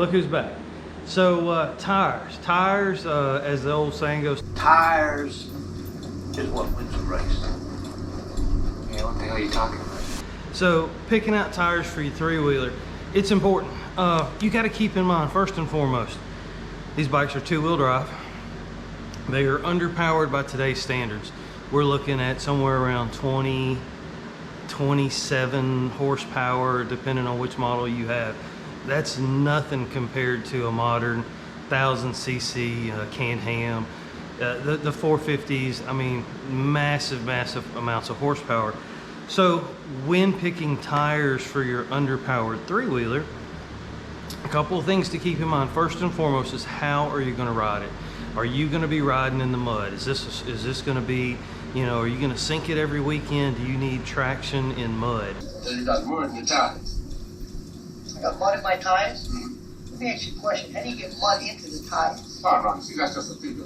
Look who's back. So tires. Tires, as the old saying goes, tires is what wins the race. Yeah, what the hell are you talking about? So picking out tires for your three-wheeler, it's important. You got to keep in mind, first and foremost, these bikes are two-wheel drive. They are underpowered by today's standards. We're looking at somewhere around 20, 27 horsepower, depending on which model you have. That's nothing compared to a modern 1000cc Can-Am. The 450s, I mean, massive amounts of horsepower. So when picking tires for your underpowered three-wheeler, a couple of things to keep in mind. First and foremost is, how are you going to ride it? Are you going to be riding in the mud? Is this going to be, you know, are you going to sink it every weekend? Do you need traction in mud? You got mud in your tires. I got mud in my tires? Let me ask you a question. How do you get mud into the tires? See, that's just a figure.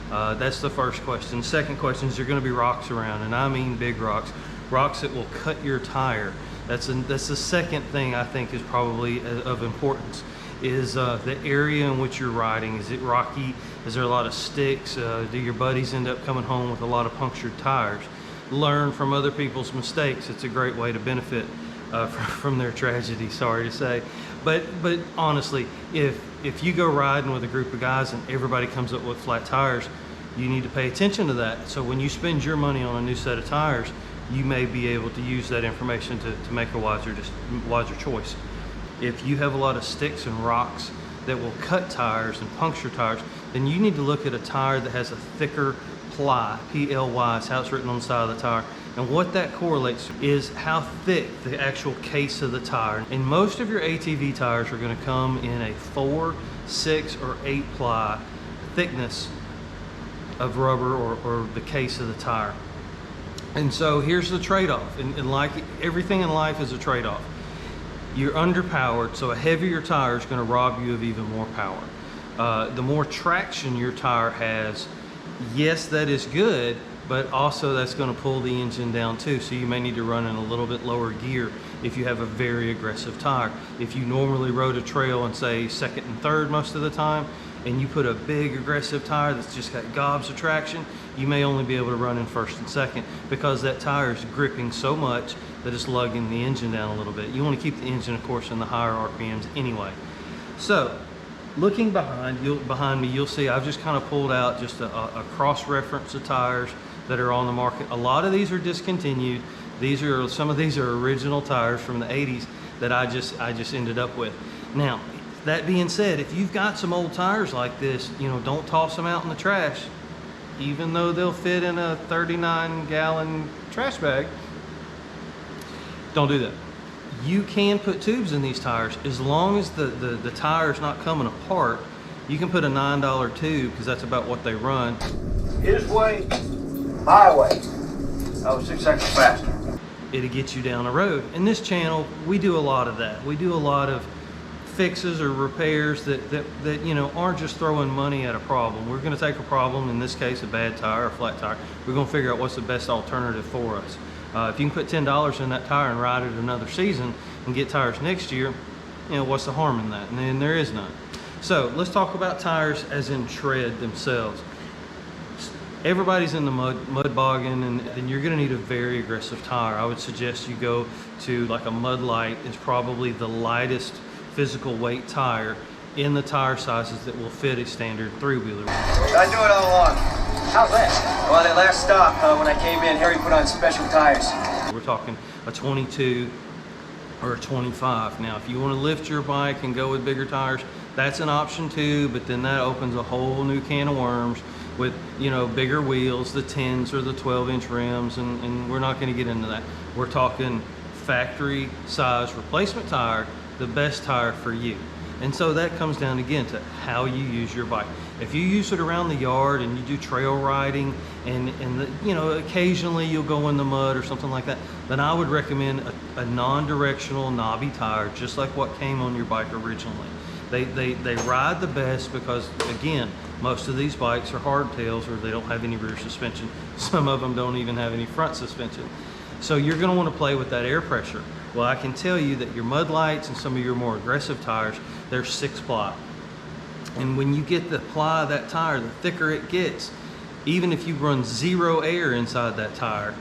That's the first question. Second question is, there going to be rocks around, and I mean big rocks. Rocks that will cut your tire. That's the second thing I think is probably of importance, is the area in which you're riding. Is it rocky? Is there a lot of sticks? Do your buddies end up coming home with a lot of punctured tires? Learn from other people's mistakes. It's a great way to benefit from their tragedy, sorry to say. But honestly, if you go riding with a group of guys and everybody comes up with flat tires, you need to pay attention to that. So when you spend your money on a new set of tires, you may be able to use that information to make a wiser choice. If you have a lot of sticks and rocks that will cut tires and puncture tires, then you need to look at a tire that has a thicker ply. P-L-Y is how it's written on the side of the tire. And what that correlates to is how thick the actual case of the tire. And most of your ATV tires are going to come in a 4, 6, or 8 ply thickness of rubber or the case of the tire. And so here's the trade-off. And like everything in life is a trade-off. You're underpowered, so a heavier tire is going to rob you of even more power. The more traction your tire has, yes, that is good, but also that's going to pull the engine down too. So you may need to run in a little bit lower gear if you have a very aggressive tire. If you normally rode a trail in, say, second and third most of the time, and you put a big aggressive tire that's just got gobs of traction, you may only be able to run in first and second because that tire is gripping so much that it's lugging the engine down a little bit. You want to keep the engine, of course, in the higher RPMs anyway. So looking behind me, you'll see I've just kind of pulled out just a cross-reference of tires that are on the market. A lot of these are discontinued. Some of these are original tires from the 80s that I just ended up with. Now, that being said, if you've got some old tires like this, you know, don't toss them out in the trash, even though they'll fit in a 39-gallon trash bag. Don't do that. You can put tubes in these tires as long as the tire's not coming apart. You can put a $9 tube, because that's about what they run. His way, my way. I was 6 seconds faster. It'll get you down the road. In this channel, we do a lot of that. We do a lot of fixes or repairs that you know, aren't just throwing money at a problem. We're going to take a problem, in this case a bad tire, a flat tire. We're going to figure out what's the best alternative for us. If you can put $10 in that tire and ride it another season and get tires next year, you know, what's the harm in that? And there is none. So let's talk about tires as in tread themselves. Everybody's in the mud bogging, and then you're going to need a very aggressive tire. I would suggest you go to like a Mud Light. Is probably the lightest physical weight tire in the tire sizes that will fit a standard three-wheeler. I do it all along. How's that? Well, that last stop, when I came in, Harry put on special tires. We're talking a 22 or a 25. Now, if you want to lift your bike and go with bigger tires, that's an option too, but then that opens a whole new can of worms with, you know, bigger wheels, the 10s or the 12-inch rims, and we're not going to get into that. We're talking factory size replacement tire, the best tire for you. And so that comes down again to how you use your bike. If you use it around the yard and you do trail riding and you know, occasionally you'll go in the mud or something like that, then I would recommend a non-directional knobby tire, just like what came on your bike originally. They ride the best because, again, most of these bikes are hardtails or they don't have any rear suspension. Some of them don't even have any front suspension. So you're going to want to play with that air pressure. Well, I can tell you that your mud lights and some of your more aggressive tires, they're 6-ply. And when you get the ply of that tire, the thicker it gets, even if you run 0 air inside that tire,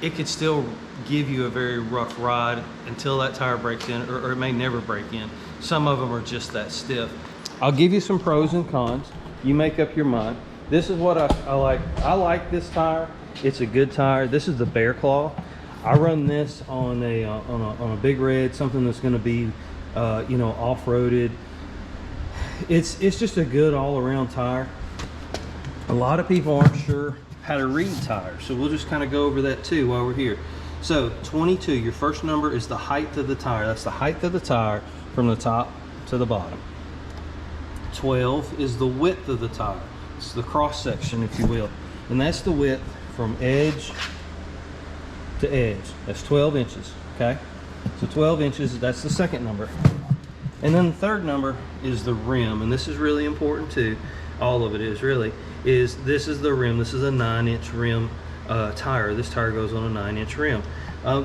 it could still give you a very rough ride until that tire breaks in, or it may never break in. Some of them are just that stiff. I'll give you some pros and cons. You make up your mind. This is what I like. I like this tire. It's a good tire. This is the Bear Claw. I run this on a big red, something that's going to be, you know, off-roaded. It's just a good all-around tire. A lot of people aren't sure how to read tires, so we'll just kind of go over that too while we're here. So 22, your first number is the height of the tire. That's the height of the tire from the top to the bottom. 12 is the width of the tire. It's the cross section, if you will, and that's the width from edge to edge. That's 12 inches. Okay, so 12 inches, that's the second number. And then the third number is the rim, and this is really important too. All of it is really, this is the rim. This is a 9-inch rim tire. This tire goes on a 9-inch rim.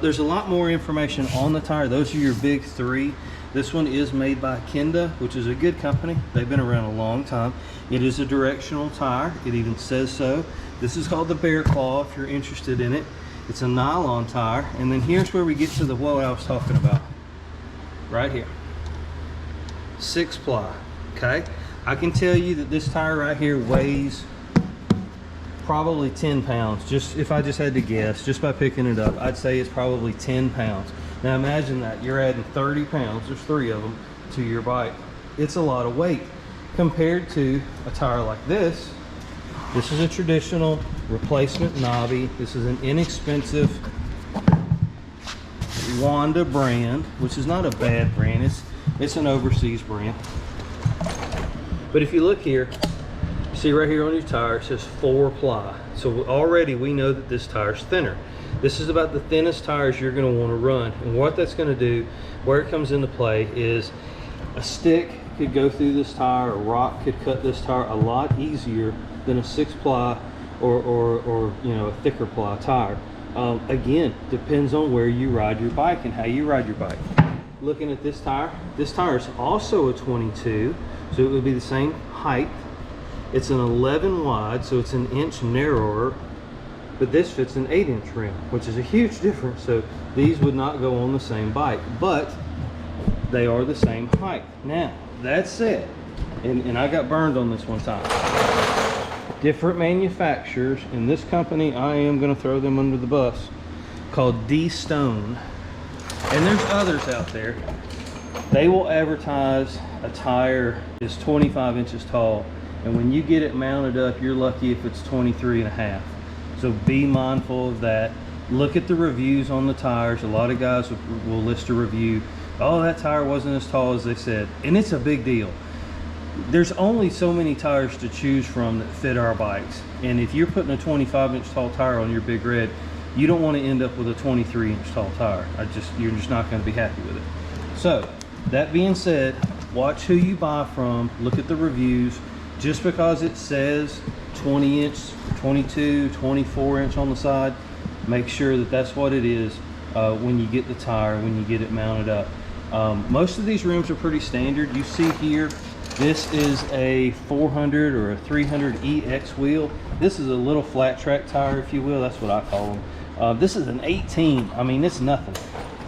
There's a lot more information on the tire. Those are your big three. This one is made by Kenda, which is a good company. They've been around a long time. It is a directional tire. It even says so. This is called the Bear Claw if you're interested in it. It's a nylon tire. And then here's where we get to the what I was talking about. Right here. 6-ply, okay? I can tell you that this tire right here weighs probably 10 pounds. Just if I just had to guess, just by picking it up, I'd say it's probably 10 pounds. Now imagine that, you're adding 30 pounds, there's 3 of them, to your bike. It's a lot of weight compared to a tire like this. This is a traditional replacement knobby. This is an inexpensive Wanda brand, which is not a bad brand. It's an overseas brand. But if you look here, see right here on your tire, it says 4-ply. So already we know that this tire's thinner. This is about the thinnest tires you're going to want to run. And what that's going to do, where it comes into play, is a stick could go through this tire, a rock could cut this tire a lot easier than a 6-ply or you know, a thicker ply tire. Again, depends on where you ride your bike and how you ride your bike. Looking at this tire is also a 22, so it would be the same height. It's an 11 wide, so it's an inch narrower, but this fits an 8-inch rim, which is a huge difference. So these would not go on the same bike, but they are the same height. Now, that said, and I got burned on this one time. Different manufacturers, and this company, I am going to throw them under the bus, called D.I.D. And there's others out there. They will advertise a tire is 25 inches tall, and when you get it mounted up, you're lucky if it's 23.5. So be mindful of that. Look at the reviews on the tires. A lot of guys will list a review. Oh, that tire wasn't as tall as they said, and it's a big deal. There's only so many tires to choose from that fit our bikes, and if you're putting a 25-inch tall tire on your Big Red, you don't want to end up with a 23-inch tall tire. You're just not going to be happy with it. So that being said, watch who you buy from, look at the reviews. Just because it says 20-inch, 22, 24-inch on the side, make sure that that's what it is when you get the tire, when you get it mounted up. Most of these rims are pretty standard. You see here, this is a 400 or a 300 EX wheel. This is a little flat track tire, if you will. That's what I call them. This is an 18. I mean, it's nothing.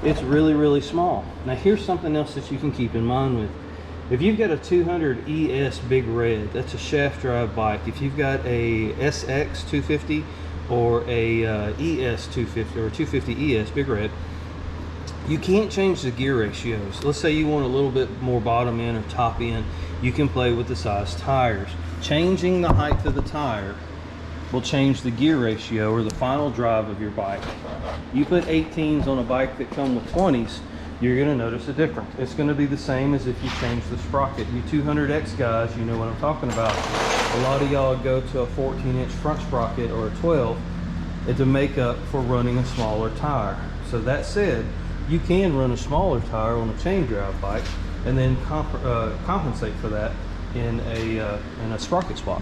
It's really, really small. Now, here's something else that you can keep in mind with. If you've got a 200 ES Big Red, that's a shaft drive bike. If you've got a SX 250 or a ES 250 or 250 ES Big Red, you can't change the gear ratios. Let's say you want a little bit more bottom end or top end, you can play with the size tires. Changing the height of the tire will change the gear ratio or the final drive of your bike. You put 18s on a bike that come with 20s, you're going to notice a difference. It's going to be the same as if you change the sprocket. You 200X guys, you know what I'm talking about. A lot of y'all go to a 14-inch front sprocket or a 12 to make up for running a smaller tire. So that said, you can run a smaller tire on a chain drive bike and then compensate for that in a sprocket swap.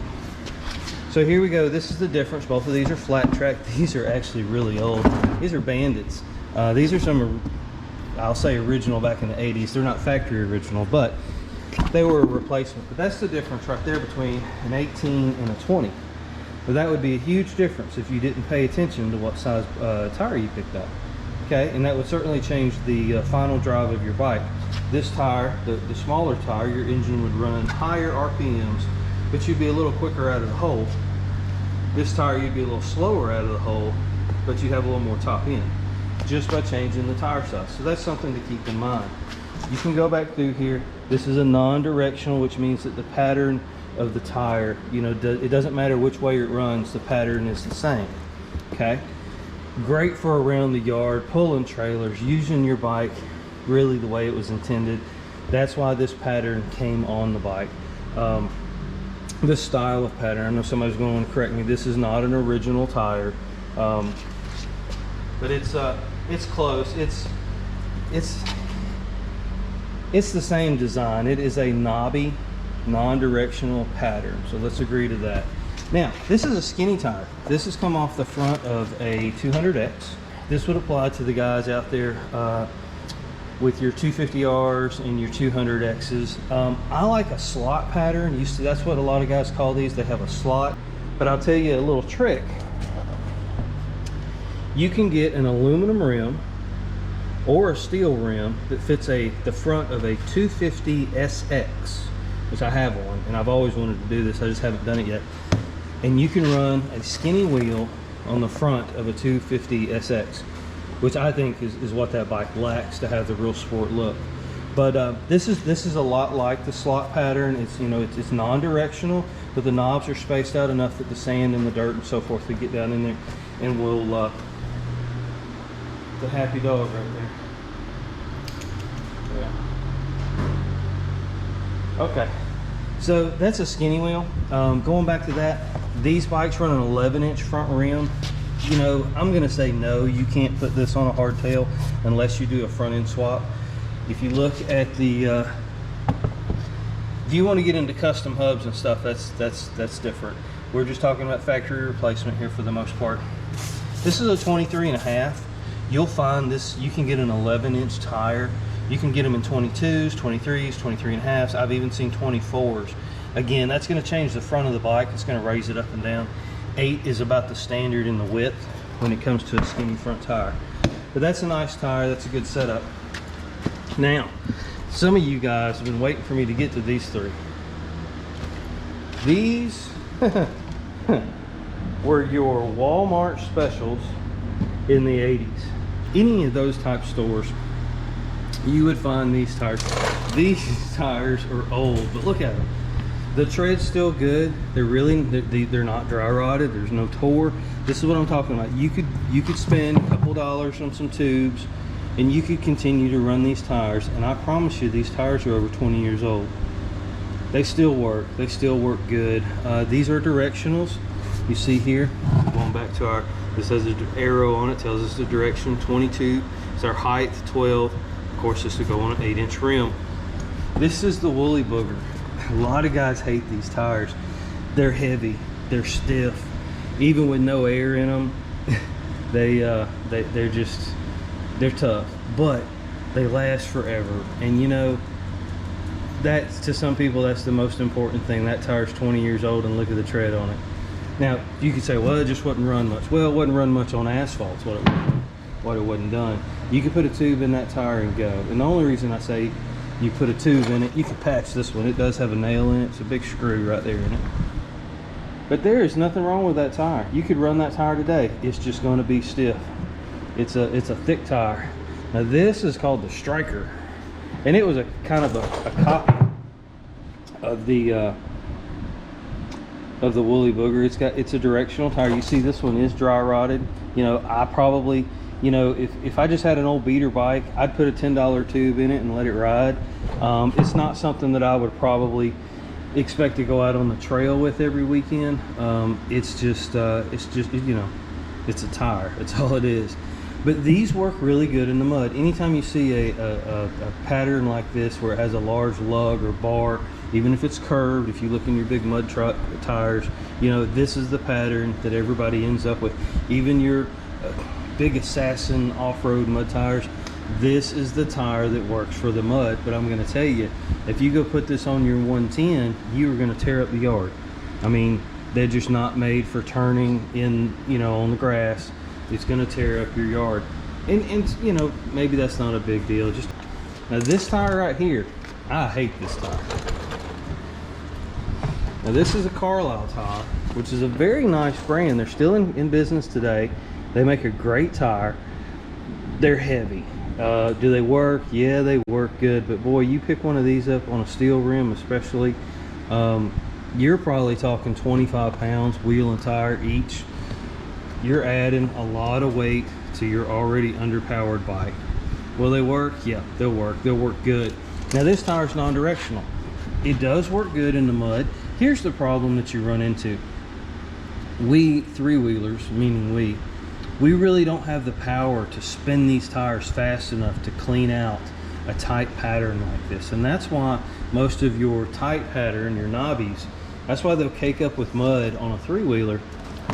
So here we go. This is the difference. Both of these are flat track. These are actually really old. These are Bandits. These are some I'll say original back in the 80s. They're not factory original, but they were a replacement. But that's the difference right there between an 18 and a 20. But that would be a huge difference if you didn't pay attention to what size tire you picked up. Okay, and that would certainly change the final drive of your bike. This tire, the smaller tire, your engine would run higher RPMs, but you'd be a little quicker out of the hole. This tire, you'd be a little slower out of the hole, but you have a little more top end, just by changing the tire size. So that's something to keep in mind. You can go back through here. This is a non-directional, which means that the pattern of the tire, you know, it doesn't matter which way it runs, the pattern is the same. Okay, great for around the yard, pulling trailers, using your bike really the way it was intended. That's why this pattern came on the bike. This style of pattern, I know somebody's going to correct me, this is not an original tire, but it's close. It's the same design. It is a knobby, non-directional pattern, so let's agree to that. Now, this is a skinny tire. This has come off the front of a 200X. This would apply to the guys out there with your 250Rs and your 200Xs. I like a slot pattern. That's what a lot of guys call these. They have a slot. But I'll tell you a little trick. You can get an aluminum rim or a steel rim that fits the front of a 250SX, which I have one, and I've always wanted to do this. I just haven't done it yet. And you can run a skinny wheel on the front of a 250SX, which I think is what that bike lacks to have the real sport look. But this is a lot like the slot pattern. It's, you know, it's non-directional, but the knobs are spaced out enough that the sand and the dirt and so forth will get down in there, and will the happy dog right there. Yeah. Okay, so that's a skinny wheel. Going back to that, these bikes run an 11-inch front rim. You know, I'm gonna say no, you can't put this on a hardtail unless you do a front end swap. If you look at the if you want to get into custom hubs and stuff, that's different. We're just talking about factory replacement here for the most part. This is a 23.5. You'll find this, you can get an 11-inch tire. You can get them in 22s, 23s, 23.5s. I've even seen 24s. Again, that's going to change the front of the bike. It's going to raise it up and down. 8 is about the standard in the width when it comes to a skinny front tire. But that's a nice tire. That's a good setup. Now, some of you guys have been waiting for me to get to these three. These were your Walmart specials in the 80s. Any of those type stores, you would find these tires. These tires are old, but look at them. The tread's still good. They're not dry rotted. There's no tore. This is what I'm talking about. You could spend a couple dollars on some tubes, and you could continue to run these tires. And I promise you, these tires are over 20 years old. They still work. They still work good. These are directionals. You see here, going back to this has an arrow on it, tells us the direction. 22 is our height. 12, of course, this would go on an 8-inch rim. This is the woolly booger. A lot of guys hate these tires. They're heavy, they're stiff, even with no air in them. they're tough, but they last forever. And you know, that's, to some people, that's the most important thing. That tire's 20 years old and look at the tread on it. Now you could say, well, it just wouldn't run much. Well, it wouldn't run much on asphalt, what it wasn't done. You could put a tube in that tire and go. And the only reason I say you put a tube in it, you can patch this one. It does have a nail in it. It's a big screw right there in it. But there is nothing wrong with that tire. You could run that tire today. It's just going to be stiff. It's a thick tire. Now this is called the Striker, and it was a kind of a copy of the woolly booger. It's a directional tire. You see this one is dry rotted. You know, I probably, you know, if I just had an old beater bike, I'd put a $10 tube in it and let it ride. It's not something that I would probably expect to go out on the trail with every weekend. It's just you know, it's a tire. That's all it is. But these work really good in the mud. Anytime you see a pattern like this where it has a large lug or bar, even if it's curved, if you look in your big mud truck tires, you know, this is the pattern that everybody ends up with. Even your big Assassin off-road mud tires, this is the tire that works for the mud. But I'm going to tell you, if you go put this on your 110, you are going to tear up the yard. I mean, they're just not made for turning in, you know, on the grass. It's going to tear up your yard. And you know, maybe that's not a big deal. Just now, this tire right here, I hate this tire. Now this is a Carlisle tire, which is a very nice brand. They're still in business today. They make a great tire. They're heavy. Do they work? Yeah, they work good. But boy, you pick one of these up on a steel rim especially, you're probably talking 25 pounds wheel and tire each. You're adding a lot of weight to your already underpowered bike. Will they work? Yeah, they'll work. They'll work good. Now this tire is non-directional. It does work good in the mud. Here's the problem that you run into. We three-wheelers, meaning we really don't have the power to spin these tires fast enough to clean out a tight pattern like this. And that's why most of your tight pattern, your knobbies, that's why they'll cake up with mud on a three-wheeler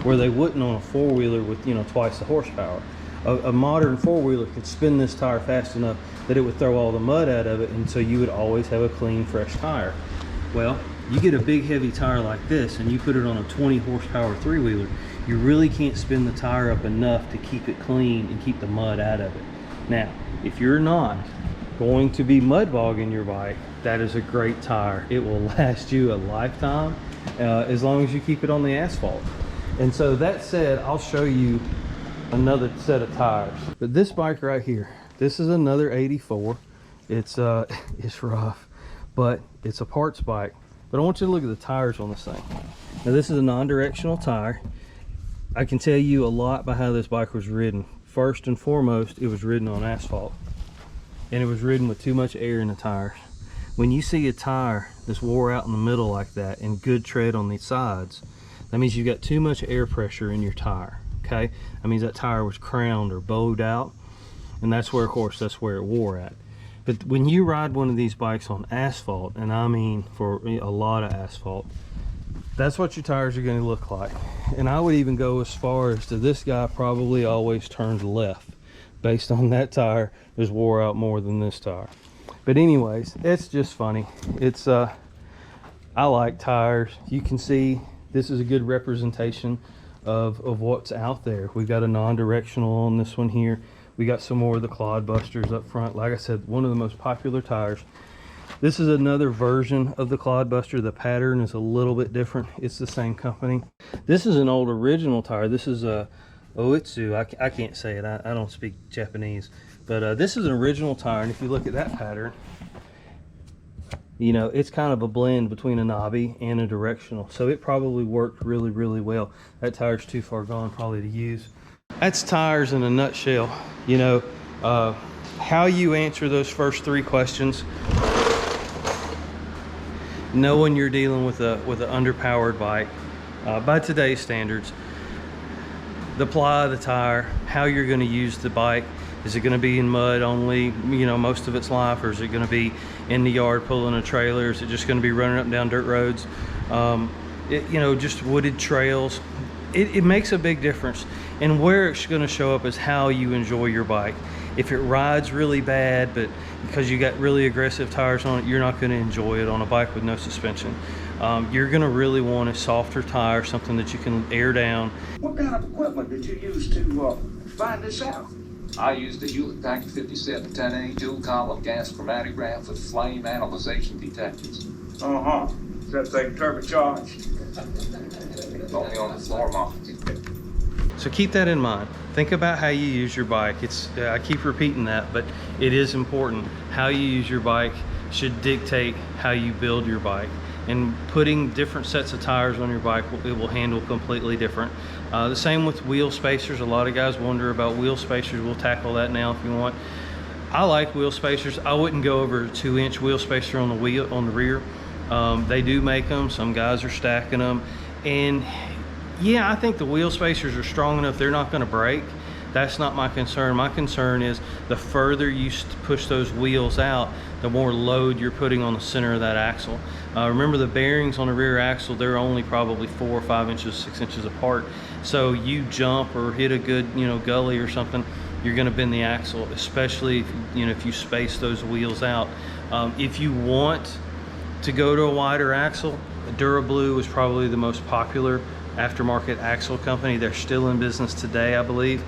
where they wouldn't on a four-wheeler with, you know, twice the horsepower. A modern four-wheeler could spin this tire fast enough that it would throw all the mud out of it, and so you would always have a clean, fresh tire. Well, you get a big heavy tire like this and you put it on a 20 horsepower three-wheeler, you really can't spin the tire up enough to keep it clean and keep the mud out of it. Now, if you're not going to be mud bogging your bike, that is a great tire. It will last you a lifetime as long as you keep it on the asphalt. And so that said, I'll show you another set of tires. But this bike right here, this is another 84. It's rough, but it's a parts bike. But I want you to look at the tires on this thing. Now this is a non-directional tire. I can tell you a lot by how this bike was ridden. First and foremost, it was ridden on asphalt. And it was ridden with too much air in the tires. When you see a tire that's wore out in the middle like that and good tread on the sides, that means you've got too much air pressure in your tire, okay? That means that tire was crowned or bowed out, and that's where, of course, that's where it wore at. But when you ride one of these bikes on asphalt, and I mean for a lot of asphalt, that's what your tires are going to look like. And I would even go as far as to this guy probably always turns left based on that tire is wore out more than this tire. But anyways, it's just funny. It's I like tires. You can see this is a good representation of what's out there. We've got a non-directional on this one here. We got some more of the Clodbusters up front. Like I said, one of the most popular tires. This is another version of the Clodbuster. The pattern is a little bit different. It's the same company. This is an old original tire. This is a Oitsu. I can't say it. I don't speak Japanese. But this is an original tire. And if you look at that pattern, you know, it's kind of a blend between a knobby and a directional. So it probably worked really, really well. That tire's too far gone probably to use. That's tires in a nutshell. You know, how you answer those first three questions, knowing you're dealing with an underpowered bike by today's standards, the ply of the tire, how you're going to use the bike. Is it going to be in mud only, you know, most of its life, or is it going to be in the yard pulling a trailer? Is it just going to be running up and down dirt roads? You know, just wooded trails. It makes a big difference. And where it's going to show up is how you enjoy your bike. If it rides really bad, but because you got really aggressive tires on it, you're not going to enjoy it on a bike with no suspension. You're going to really want a softer tire, something that you can air down. What kind of equipment did you use to find this out? I used a Hewlett Packard 57 10A dual column gas chromatograph with flame analyzation detectors. Uh-huh. Is that thing turbocharged? Only on the floor model. So keep that in mind. Think about how you use your bike. I keep repeating that, but it is important. How you use your bike should dictate how you build your bike. And putting different sets of tires on your bike, it will handle completely different. The same with wheel spacers. A lot of guys wonder about wheel spacers. We'll tackle that now if you want. I like wheel spacers. I wouldn't go over a 2-inch wheel spacer on the rear. They do make them. Some guys are stacking them. And yeah, I think the wheel spacers are strong enough. They're not going to break. That's not my concern. My concern is the further you push those wheels out, the more load you're putting on the center of that axle. Remember, the bearings on the rear axle, they're only probably 4 or 5 inches, 6 inches apart. So you jump or hit a good, you know, gully or something, you're going to bend the axle, especially if, you know, if you space those wheels out. If you want to go to a wider axle, Durablue is probably the most popular aftermarket axle company. They're still in business today, I believe,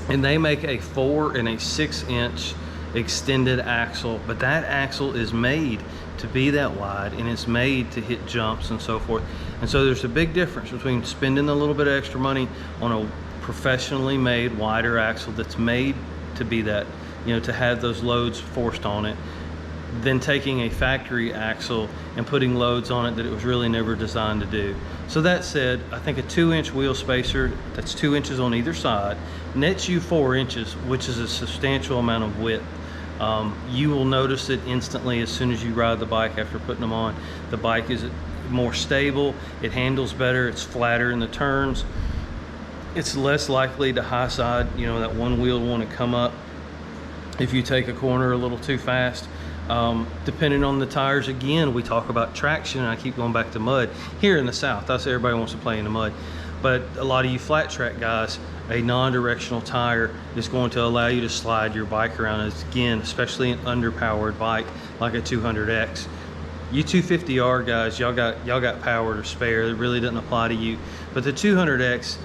and they make a 4 and a 6 inch extended axle, but that axle is made to be that wide, and it's made to hit jumps and so forth. And so there's a big difference between spending a little bit of extra money on a professionally made wider axle that's made to be that, you know, to have those loads forced on it, than taking a factory axle and putting loads on it that it was really never designed to do. So that said, I think a 2-inch wheel spacer that's 2 inches on either side nets you 4 inches, which is a substantial amount of width. You will notice it instantly as soon as you ride the bike after putting them on. The bike is more stable, it handles better, it's flatter in the turns, it's less likely to high side, you know, that one wheel will want to come up if you take a corner a little too fast. Depending on the tires, again, we talk about traction, and I keep going back to mud. Here in the South, that's everybody wants to play in the mud, but a lot of you flat track guys, a non-directional tire is going to allow you to slide your bike around. As again, especially an underpowered bike like a 200X. You 250R guys, y'all got power to spare. It really doesn't apply to you. But the 200X,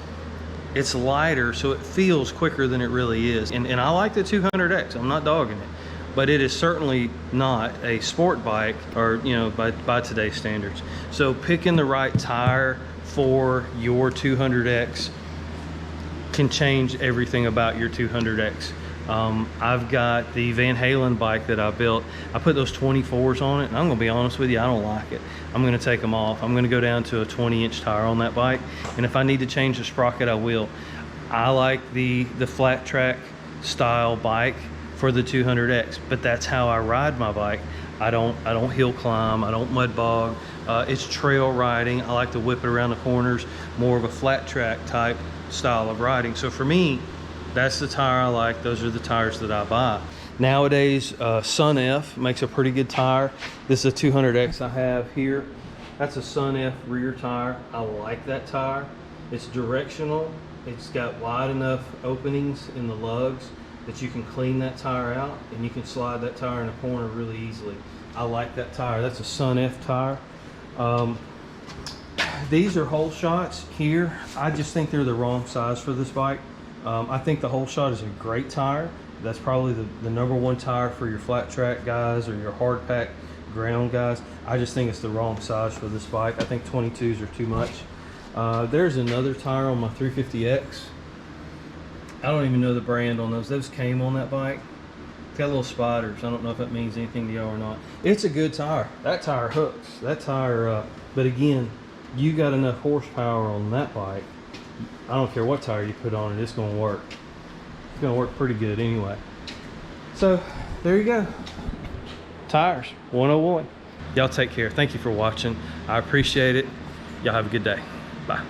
it's lighter, so it feels quicker than it really is. And I like the 200X. I'm not dogging it, but it is certainly not a sport bike, or, you know, by today's standards. So picking the right tire for your 200X can change everything about your 200X. I've got the Van Halen bike that I built. I put those 24s on it, and I'm gonna be honest with you, I don't like it. I'm gonna take them off. I'm gonna go down to a 20-inch tire on that bike, and if I need to change the sprocket, I will. I like the flat track style bike for the 200X, but that's how I ride my bike. I don't hill climb, I don't mud bog. It's trail riding. I like to whip it around the corners, more of a flat track type style of riding. So for me, that's the tire I like. Those are the tires that I buy. Nowadays, Sun F makes a pretty good tire. This is a 200X I have here. That's a Sun F rear tire. I like that tire. It's directional. It's got wide enough openings in the lugs that you can clean that tire out, and you can slide that tire in a corner really easily. I like that tire. That's a Sun F tire. These are hole shots here. I just think they're the wrong size for this bike. I think the hole shot is a great tire. That's probably the #1 tire for your flat track guys or your hard pack ground guys. I just think it's the wrong size for this bike. I think 22s are too much. There's another tire on my 350X. I don't even know the brand on those. Those came on that bike. It's got little spiders. I don't know if that means anything to y'all or not. It's a good tire. That tire hooks. That tire, but again, you got enough horsepower on that bike. I don't care what tire you put on it, it's gonna work. It's gonna work pretty good anyway. So there you go. Tires 101. Y'all take care. Thank you for watching. I appreciate it. Y'all have a good day. Bye.